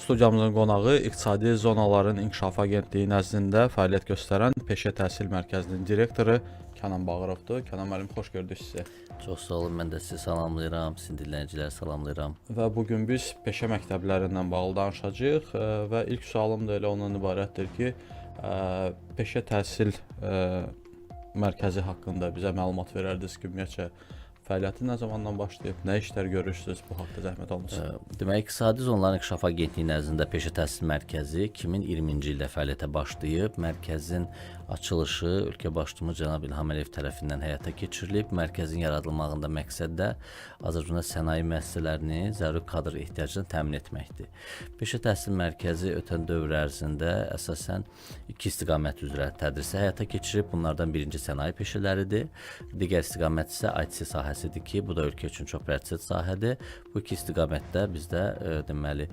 Studiyamızın qonağı İqtisadi Zonaların İnkişafı Agentliyi nəzdində fəaliyyət göstərən Peşə Təhsil Mərkəzinin direktoru Kənan Bağırovdur. Kənan müəllim, xoş gördük sizi. Çox sağ olun, mən də sizi salamlayıram, sizin dinləyiciləri salamlayıram. Və bugün biz peşə məktəblərindən bağlı danışacağıq və ilk sualım da elə ondan ibarətdir ki, Peşə Təhsil Mərkəzi haqqında bizə məlumat verərdiniz ki, ümumiyyətcə fəaliyyəti nə zamandan başlayıb, nə işlər görürsünüz, bu haqda zəhmət olmasın. Demək, İqtisadi Zonaların İnkişafı Agentliyi nəzdində Peşə Təhsil Mərkəzi 2020-ci ildə fəaliyyətə başlayıb. Mərkəzin açılışı ölkə başçımız cənab İlham Əliyev tərəfindən həyata keçirilib. Mərkəzin yaradılmağında məqsəd də Azərbaycanda sənaye müəssisələrini zəruri kadr ehtiyacını təmin etməkdir. Peşə Təhsil Mərkəzi ötən dövr ərzində əsasən iki istiqamət üzrə tədrisi həyata keçirib. Bunlardan birinci sənaye peşələridir. Digər istiqamət isə IT sahəsidir ki, bu da ölkə üçün çox prioritet sahədir. Bu iki istiqamətdə bizdə deməli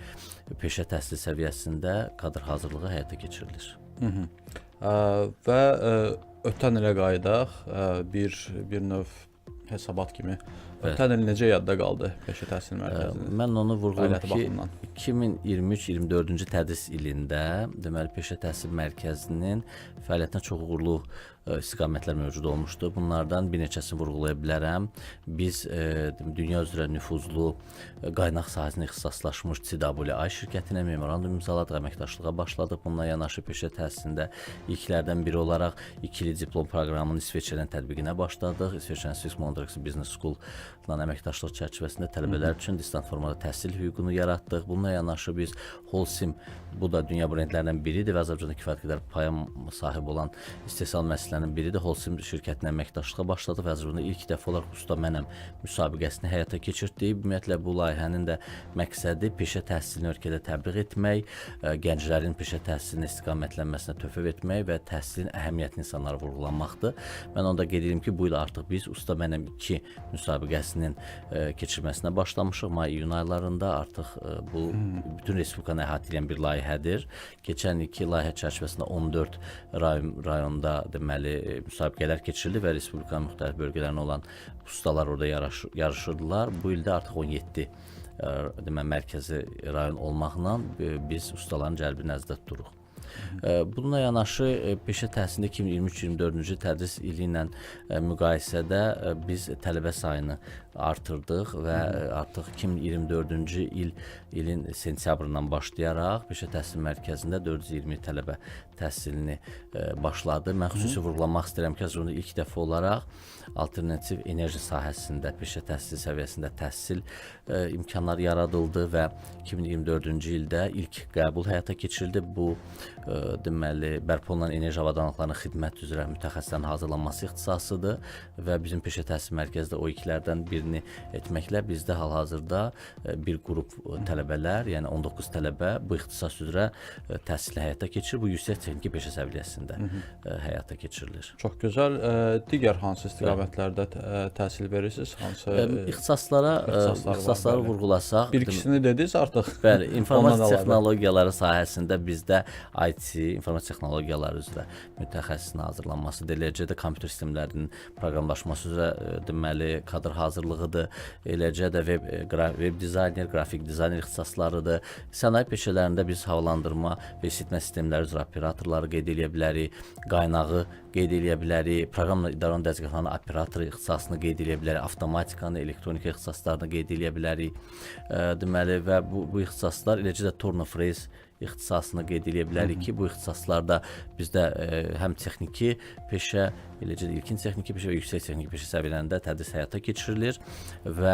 peşə təhsil səviyyəsində kadr hazırlığı həyata keçirilir. Və ötən ilə qayıdaq, bir növ hesabat kimi. Ötən il necə yadda qaldı Peşə Təhsil Mərkəzinin? Mən onu vurğulayım ki, baxımından? 2023-24-cü tədris ilində deməli Peşə Təhsil Mərkəzinin fəaliyyətinə çox uğurlu istiqamətlər mövcud olmuşdu. Bunlardan bir neçəsini vurğulaya bilərəm. Biz dünya üzrə nüfuzlu qaynaq sahəsində ixtisaslaşmış CWI şirkətinə memorandum imzaladıq, əməkdaşlığa başladıq. Bununla yanaşı peşə təhsilində ilklərdən biri olaraq ikili diplom proqramının İsveçrədən tətbiqinə başladıq. İsveçrənin Swiss Montreux Business School-la əməkdaşlıq çərçivəsində tələbələr üçün distant formada təhsil hüququnu yaratdıq. Bununla yanaşı biz Holcim, bu da dünya brendlərindən biridir və Azərbaycanda kifayət qədər paya sahib olan istehsal müəssisələrinin biridir. Holcim şirkətinə əməkdaşlığa başladıq və Azərbaycanda ilk dəfə olaraq Usta Mənəm müsabiqəsini həyata keçirdik. Ümumiyyətlə bu layihənin də məqsədi peşə təhsilini ölkədə təbliğ etmək, gənclərin peşə təhsilinin istiqamətlənməsinə töhfə etmək və təhsilin əhəmiyyətini insanlara vurğulanmaqdır. Mən onda qeyd edirəm ki, bu il artıq biz Usta Mənəm 2 müsabiqəsinin keçirilməsinə başlamışıq. May-iyun aylarında artıq bu bütün respublikanı əhatə edən bir layihədir. Keçən ilki layihə çərçivəsində 14 rayonda deməli müsabiqələr keçirildi və respublikanın müxtəlif bölgələrində olan ustalar orada yarışırdılar. Bu ildə artıq 17 deməli mərkəzi rayon olmaqla biz ustaların cəlbi nəzərdə tuturuq. Bununla yanaşı peşə təhsilində 2023-24-cü tədris ili ilə müqayisədə biz tələbə sayını artırdıq və artıq 2024-cü ilin sentyabrından başlayaraq Peşə Təhsil Mərkəzində 420 tələbə təhsilini başladı. Mən xüsusi vurğulamaq istəyirəm ki, Azərbaycanda ilk dəfə olaraq alternativ enerji sahəsində peşə təhsil səviyyəsində təhsil imkanları yaradıldı və 2024-cü ildə ilk qəbul həyata keçirildi. Bu deməli bərpa olunan enerji avadanlıqlarının xidmət üzrə mütəxəssislərin hazırlanması ixtisasıdır və bizim Peşə Təhsil Mərkəzində o ilklərdən birini etməklə bizdə hal-hazırda bir qrup tələbələr, yəni 19 tələbə bu ixtisas üzrə təhsili həyata keçirir. Bu yüksək texniki peşə səviyyəsində həyata keçirilir. Çox gözəl. Digər hansı istiqamətlərdə təhsil verirsiniz? Hansı İxtisaslara vurğulasaq, bir ikisini dediniz artıq. Bəli, informasiya texnologiyaları sahəsində bizdə IT, informasiya texnologiyaları üzrə mütəxəssisin hazırlanması, eləcə də kompüter sistemlərinin proqramlaşması üzrə deməli kadr hazırlığıdır. Eləcə də web dizayner, qrafik dizayner ixtisaslarıdır. Sənaye peşələrində biz havalandırma və isitmə sistemləri üzrə operatorları qeyd edə bilərik, qaynağı qeyd edə bilərik, proqramla idarə olunan dəzgahların operatoru ixtisasını qeyd edə bilərik, avtomatikanı, elektronika ixtisaslarını qeyd edə bilərik. Deməli və bu ixtisaslar eləcə də turn of phrase ixtisasını qeyd edə bilərik ki, bu ixtisaslarda bizdə həm texniki peşə, eləcə də ilkin texniki peşə və yüksək texniki peşə səviyyələrində tədris həyata keçirilir və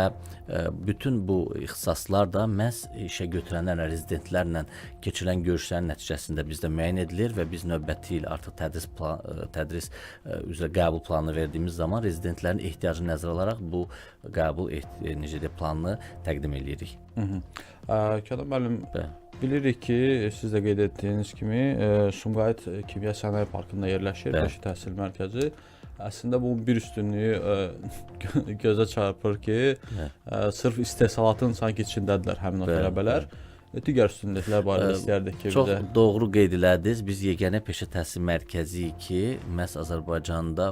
bütün bu ixtisaslar da məhz işə götürənlərlə, rezidentlərlə keçirilən görüşlərin nəticəsində bizdə müəyyən edilir və biz növbəti il artıq tədris üzrə qəbul planını verdiyimiz zaman rezidentlərin ehtiyacını nəzərə alaraq bu qəbul planını təqdim edirik. Kənan müəllim, bilirik ki, siz də qeyd etdiyiniz kimi Sumqayıt Kimya Sənaye Parkında yerləşir Peşə Təhsil Mərkəzi. Əslində bunun bir üstünlüyü gözə çarpır ki, sırf istehsalatın sanki içindədirlər həmin o tələbələr. Digər üstünlüklər barədə istəyərdik ki, Çox bizə. doğru qeyd elədiniz. Biz yeganə peşə təhsil mərkəziyik ki, məhz Azərbaycanda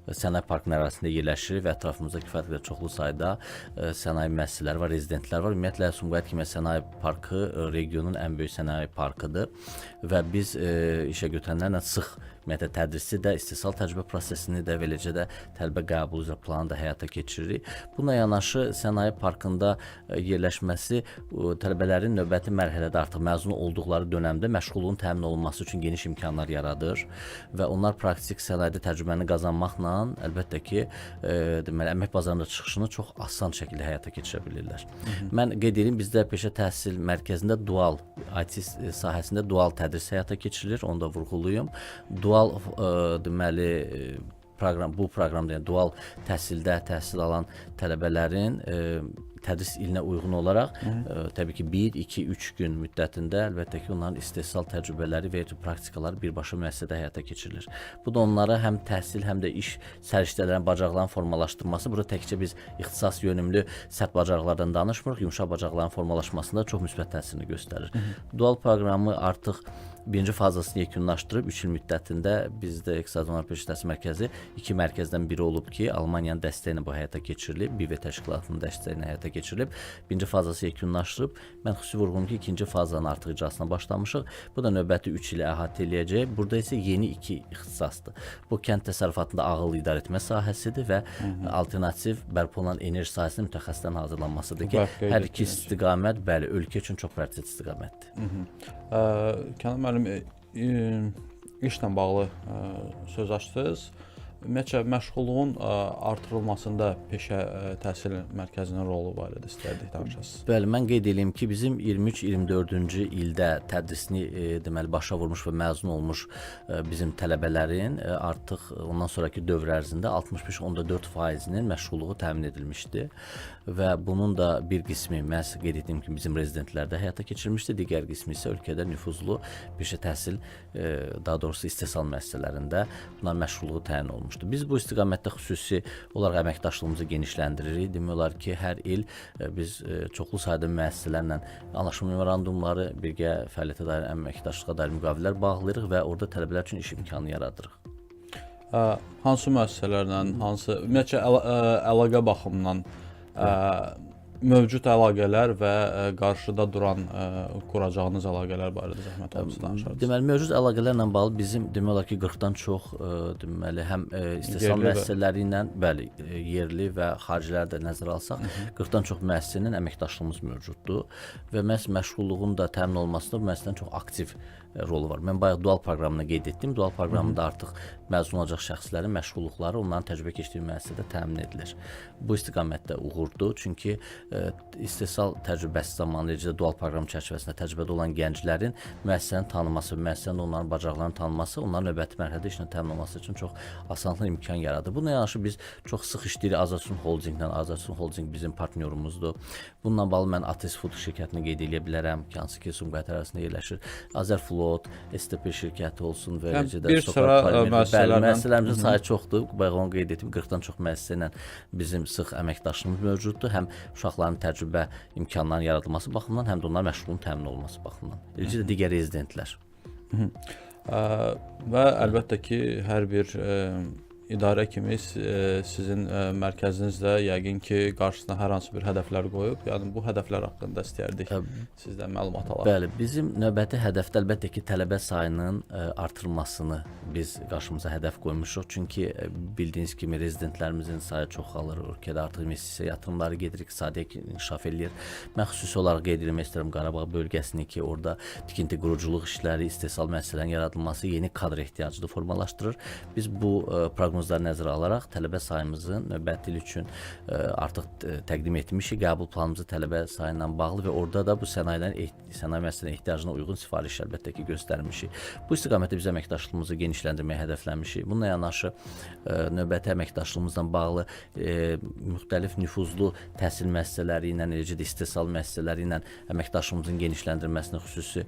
sənaye parkları arasında yerləşir və ətrafımızda kifayət qədər çoxlu sayda sənaye müəssisələri var, rezidentlər var. Ümumiyyətlə Sumqayıt Kimya Sənaye Parkı regionun ən böyük sənaye parkıdır və biz işə götürənlərlə sıx ümumiyyətlə tədrisi də, istehsal təcrübə prosesini də, eləcə də tələbə qəbulu üzrə planı da həyata keçiririk. Bununla yanaşı sənaye parkında yerləşməsi tələbələrin növbəti mərhələdə artıq məzun olduqları dönəmdə məşğulluğun təmin olunması üçün geniş imkanlar yaradır və onlar praktik sənayedə təcrübəni qazanmaqla əlbəttə ki, deməli əmək bazarında çıxışını çox asan şəkildə həyata keçirə bilirlər. Mən qeyd edim, bizdə peşə təhsil mərkəzində dual IT sahəsində dual tədris həyata keçirilir, onu da vurğulayım. Dual deməli bu proqramda, yəni dual təhsildə təhsil alan tələbələrin tədris ilinə uyğun olaraq təbii ki 1, 2, 3 gün müddətində əlbəttə ki onların istehsal təcrübələri və praktikaları birbaşa müəssisədə həyata keçirilir. Bu da onlara həm təhsil, həm də iş səriştələrin, bacarıqların formalaşdırması. Burada təkcə biz ixtisas yönümlü sərt bacarıqlardan danışmırıq, yumşaq bacarıqların formalaşmasında çox müsbət təsirini göstərir. Dual proqramı artıq birinci fazasını yekunlaşdırıb 3 il müddətində bizdə İqtisadi Peşə Təhsil Mərkəzi 2 mərkəzdən biri olub ki, Almaniyanın dəstəyi ilə bu həyata keçirilib, BİV təşkilatının dəstəyi ilə həyata keçirilib. Birinci fazası yekunlaşdırıb. Mən xüsusi vurğulayım ki, ikinci fazanın artıq icrasına başlamışıq. Bu da növbəti 3 ili əhatə eləyəcək. Burada isə yeni 2 ixtisasdır. Bu kənd təsərrüfatında ağıl idarə etmə sahəsidir və alternativ bərpa olunan enerji sahəsində mütəxəssislərin hazırlanmasıdır ki, hər iki istiqamət bəli, ölkə üçün çox vərdici istiqamətdir. Kənan müəllim, işlə bağlı söz açdınız. Ümumiyyətcə məşğulluğun artırılmasında peşə təhsil mərkəzinin rolu barədə istərdik danışasınız. Bəli, mən qeyd edeyim ki, bizim 23-24-cü ildə tədrisini deməli başa vurmuş və məzun olmuş bizim tələbələrin artıq ondan sonraki dövr ərzində 65.4%-nin məşğulluğu təmin edilmişdi və bunun da bir qismi məhz qeyd etdiyim kimi bizim rezidentlərdə həyata keçirilmişdi, digər qismi isə ölkədə nüfuzlu peşə təhsil, daha doğrusu istehsal müəssisələrində bunların məşğulluğu təyin olunmuşdu. Biz bu istiqamətdə xüsusi olaraq əməkdaşlığımızı genişləndiririk. Demək olar ki, hər il biz çoxlu sayda müəssisələrlə anlaşma memorandumları, birgə fəaliyyətə dair əməkdaşlığa dair müqavilələr bağlayırıq və orada tələbələr üçün iş imkanı yaradırıq. Hansı müəssisələrlə, hansı ümumiyyətcə əlaqə baxımından mövcud əlaqələr və qarşıda duran quracağınız əlaqələr barədə zəhmət olmasa danışarsınız. Deməli, mövcud əlaqələrlə bağlı bizim demək olar ki 40-dan çox deməli həm istehsal müəssisələri ilə, bəli, yerli və xariciləri də nəzərə alsaq, 40-dan çox müəssisə ilə əməkdaşlığımız mövcuddur və məhz məşğulluğun da təmin olmasında bu müəssisənin çox aktiv rolu var. Mən bayaq dual proqramını qeyd etdim. Dual proqramında artıq məzun olacaq şəxslərin məşğulluqları onların təcrübə keçdiyi müəssisədə təmin edilir. Bu istiqamətdə uğurdur, çünki istehsal təcrübəsi zamanı, eləcə də dual proqram çərçivəsində təcrübədə olan gənclərin müəssisəni tanıması, müəssisənin onların bacarıqlarını tanıması, onların növbəti mərhələdə işlə təmin olması üçün çox asanlıqla imkan yaradır. Bununla yanaşı biz çox sıx işləyirik Azadsun Holdinglə. Azadsun Holding bizim partnyorumuzdur. Bununla bağlı mən Atis Food şirkətini qeyd edə bilərəm, hansı ki Sumqayıt ərazisində yerləşir. Azərflot, STP şirkəti olsun və eləcə də bir sıra müəssisələrimizin sayı çoxdur. Bayaq onu qeyd etdim, 40-dan çox müəssisə ilə bizim sıx əməkdaşlığımız mövcuddur. Həm uşaqların təcrübə imkanlarının yaradılması baxımından, həm də onların məşğulluğunun təmin olunması baxımından. Eləcə də digər rezidentlər. Və əlbəttə ki, hər bir idarə kimi sizin mərkəziniz də yəqin ki, qarşısına hər hansı bir hədəflər qoyub. Yəni bu hədəflər haqqında istəyərdik sizdən məlumat alaq. Bəli, bizim növbəti hədəfdə əlbəttə ki, tələbə sayının artırılmasını biz qarşımıza hədəf qoymuşuq. Çünki bildiyiniz kimi rezidentlərimizin sayı çoxalır. Ölkədə artıq investisiya yatırımları gedir, iqtisadiyyat inkişaf eləyir. Mən xüsusi olaraq qeyd etmək istəyirəm Qarabağ bölgəsini ki, orada tikinti quruculuq işləri, istehsal müəssisələrinin yaradılması yeni kadr ehtiyacını formalaşdırır. Biz bu proqnozları nəzərə alaraq tələbə sayımızın növbəti il üçün artıq təqdim etmişik. Qəbul planımızı tələbə sayı ilə bağlı və orada da bu sənaye müəssisələrinin ehtiyacına uyğun sifariş əlbəttə ki göstərmişik. Bu istiqamətdə biz əməkdaşlığımızı genişləndirməyə hədəfləmişik. Bununla yanaşı növbəti əməkdaşlığımızla bağlı müxtəlif nüfuzlu təhsil müəssisələri ilə, eləcə də istehsal müəssisələri ilə əməkdaşlığımızın genişləndirilməsini xüsusi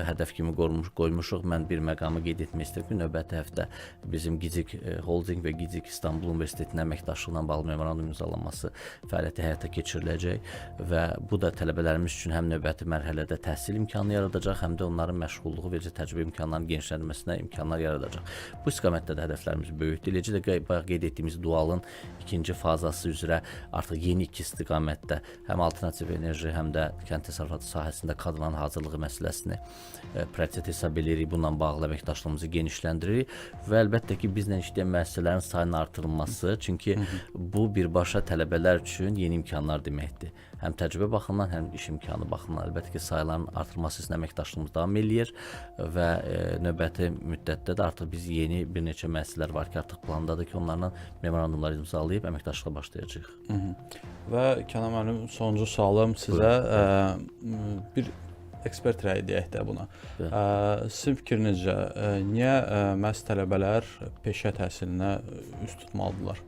hədəf kimi qoymuşuq. Mən bir məqamı qeyd etmək istəyirəm ki, növbəti həftə bizim Gizik Holding Holding və Gidik İstanbul Universitetinin əməkdaşlığı ilə bağlı memorandum imzalanması fəaliyyəti həyata keçiriləcək və bu da tələbələrimiz üçün həm növbəti mərhələdə təhsil imkanı yaradacaq, həm də onların məşğulluğu və təcrübə imkanlarının genişlənməsinə imkanlar yaradacaq. Bu istiqamətdə də hədəflərimiz böyükdür. Eləcə də bayaq qeyd etdiyimiz dualın ikinci fazası üzrə artıq yeni 2 istiqamətdə həm alternativ enerji, həm də kənd təsərrüfatı sahəsində kadrların hazırlığı məsələsini prioritet hesab edirik. Bununla bağlı əməkdaşlığımızı genişləndiririk və əlbəttə ki, bizlə işləyən müəssisələrin sayının artırılması, çünki bu birbaşa tələbələr üçün yeni imkanlar deməkdir. Həm təcrübə baxımından, həm iş imkanı baxımından əlbəttə ki, sayıların artırılması üçün əməkdaşlığımız davam eləyir və növbəti müddətdə də artıq biz yeni bir neçə müəssisələr var ki, artıq plandadır ki, onlarla memorandumlar imzalayıb əməkdaşlığa başlayacağıq. Və Kənan müəllim, sonuncu sualım sizə bir ekspert rəyi deyək də buna. Sizin fikrinizcə niyə məhz tələbələr peşə təhsilinə üst tutmalıdırlar?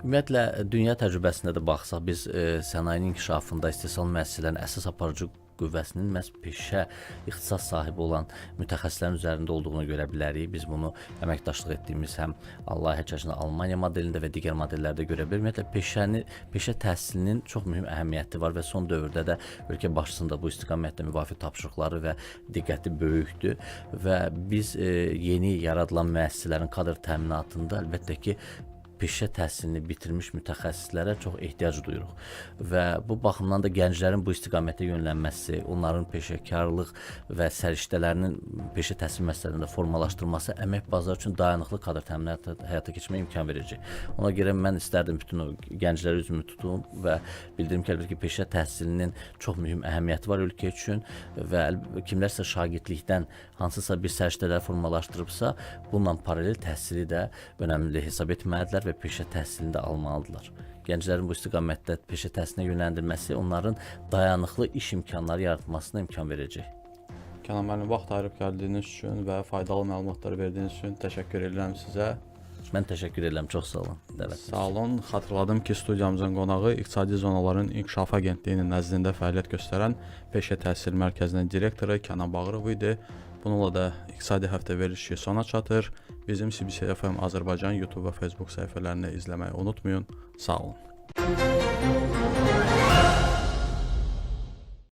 Ümumiyyətlə, dünya təcrübəsinə də baxsaq, biz sənayenin inkişafında istehsal müəssisələrin əsas aparıcı qüvvəsinin məhz peşə, ixtisas sahibi olan mütəxəssislərin üzərində olduğunu görə bilərik. Biz bunu əməkdaşlıq etdiyimiz həm layihə çərçivəsində Almaniya modelində və digər modellərdə görə bilərik. Ümumiyyətlə, peşə təhsilinin çox mühüm əhəmiyyəti var və son dövrdə də ölkə başçısının da bu istiqamətdə müvafiq tapşırıqları və diqqəti böyükdür və biz yeni yaradılan müəssisələrin kadr təminatında əlbəttə ki, peşə təhsilini bitirmiş mütəxəssislərə çox ehtiyac duyuruq və bu baxımdan da gənclərin bu istiqamətə yönlənməsi, onların peşəkarlıq və səriştələrinin peşə təhsil müəssisələrində formalaşdırılması əmək bazarı üçün dayanıqlı kadr təminatı həyata keçirməyə imkan verəcək. Ona görə mən istərdim bütün o gəncləri üzümü tutum və bildirim ki, əlbəttə ki, peşə təhsilinin çox mühüm əhəmiyyəti var ölkə üçün və kimlərsə şagirdlikdən hansısa bir səriştələr formalaşdırıbsa, bununla paralel təhsili də önəmli hesab etməlidirlər və peşə təhsilini də almalıdırlar. Gənclərin bu istiqamətdə peşə təhsilinə yönləndirməsi onların dayanıqlı iş imkanları yaratmasına imkan verəcək. Kənan müəllim, vaxt ayırıb gəldiyiniz üçün və faydalı məlumatlar verdiyiniz üçün təşəkkür edirəm sizə. Mən təşəkkür edirəm, çox sağ olun. Sağ olun. Xatırladım ki, studiyamızın qonağı İqtisadi Zonaların İnkişafı Agentliyinin nəzdində fəaliyyət göstərən Peşə Təhsil Mərkəzinin direktoru Kənan Bağırov idi. Bununla da İqtisadi Həftə verilişi sona çatır. Bizim CBC FM Azərbaycan YouTube və Facebook səhifələrini izləməyi unutmayın. Sağ olun.